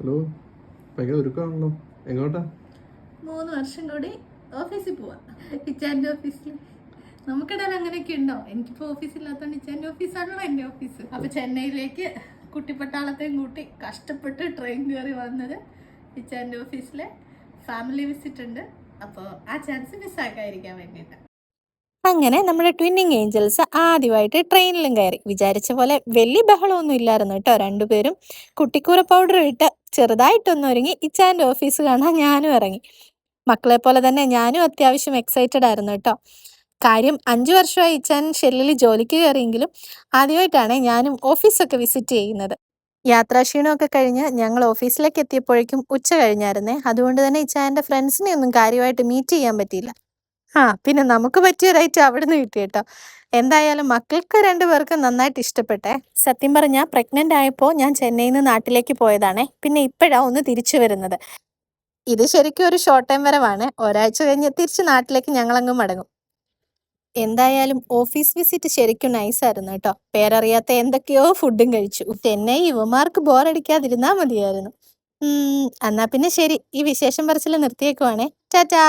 Hello, ഭയങ്കര ഒരുക്കമാണല്ലോ. എങ്ങോട്ടാ? 3 വർഷം കൂടി ഓഫീസിൽ പോവാ. ഇച്ചാൻ്റെ ഓഫീസിൽ. നമുക്കിടയിൽ അങ്ങനെയൊക്കെ ഉണ്ടോ? എനിക്കിപ്പോൾ ഓഫീസില്ലാത്തതുകൊണ്ട് ഇച്ചാൻ്റെ ഓഫീസാണല്ലോ എൻ്റെ ഓഫീസ്. അപ്പോൾ ചെന്നൈയിലേക്ക് കുട്ടിപ്പട്ടാളത്തെയും കൂട്ടി കഷ്ടപ്പെട്ട് ട്രെയിൻ കയറി വന്നത് ഇച്ചാൻ്റെ ഓഫീസിലെ ഫാമിലി വിസിറ്റ് ഉണ്ട്. അപ്പോൾ ആ ചാൻസ് മിസ്സാക്കാതിരിക്കാൻ വേണ്ടിയിട്ട് അങ്ങനെ നമ്മുടെ ട്വിന്നിങ് ഏഞ്ചൽസ് ആദ്യമായിട്ട് ട്രെയിനിലും കയറി. വിചാരിച്ച പോലെ വലിയ ബഹളമൊന്നും ഇല്ലായിരുന്നു കേട്ടോ. രണ്ടുപേരും കുട്ടിക്കൂറ പൗഡർ ഇട്ട് ചെറുതായിട്ടൊന്നും ഒരുങ്ങി ഇച്ചാൻ്റെ ഓഫീസ് കാണാൻ ഞാനും ഇറങ്ങി. മക്കളെ പോലെ തന്നെ ഞാനും അത്യാവശ്യം എക്സൈറ്റഡ് ആയിരുന്നു കേട്ടോ. കാര്യം 5 വർഷമായി ഇച്ചാൻ ഷെല്ലിൽ ജോലിക്ക് കയറിയെങ്കിലും ആദ്യമായിട്ടാണ് ഞാനും ഓഫീസൊക്കെ വിസിറ്റ് ചെയ്യുന്നത്. യാത്രാക്ഷീണമൊക്കെ കഴിഞ്ഞ് ഞങ്ങൾ ഓഫീസിലേക്ക് എത്തിയപ്പോഴേക്കും ഉച്ച കഴിഞ്ഞായിരുന്നേ. അതുകൊണ്ട് തന്നെ ഇച്ചാൻ്റെ ഫ്രണ്ട്സിനെ ഒന്നും കാര്യമായിട്ട് മീറ്റ് ചെയ്യാൻ പറ്റിയില്ല. പിന്നെ നമുക്ക് പറ്റിയ റേറ്റ് അവിടുന്ന് കിട്ടി കേട്ടോ. എന്തായാലും മക്കൾക്ക് 2 പേർക്കും നന്നായിട്ട് ഇഷ്ടപ്പെട്ടെ. സത്യം പറഞ്ഞാൽ പ്രഗ്നന്റ് ആയപ്പോൾ ഞാൻ ചെന്നൈയിൽ നിന്ന് നാട്ടിലേക്ക് പോയതാണേ. പിന്നെ ഇപ്പോഴാ ഒന്ന് തിരിച്ചു വരുന്നത്. ഇത് ശരിക്കും ഒരു ഷോർട്ട് ടൈം വരവാണ്. ഒരാഴ്ച കഴിഞ്ഞ് തിരിച്ച് നാട്ടിലേക്ക് ഞങ്ങളങ്ങ് മടങ്ങും. എന്തായാലും ഓഫീസ് വിസിറ്റ് ശരിക്കും നൈസായിരുന്നു കേട്ടോ. പേരറിയാത്ത എന്തൊക്കെയോ ഫുഡും കഴിച്ചു. ചെന്നൈ യുവമാർക്ക് ബോറടിക്കാതിരുന്നാ മതിയായിരുന്നു. എന്നാ പിന്നെ ശരി, ഈ വിശേഷം പറച്ചിൽ നിർത്തിയേക്കുവാണേ. ടാറ്റാ.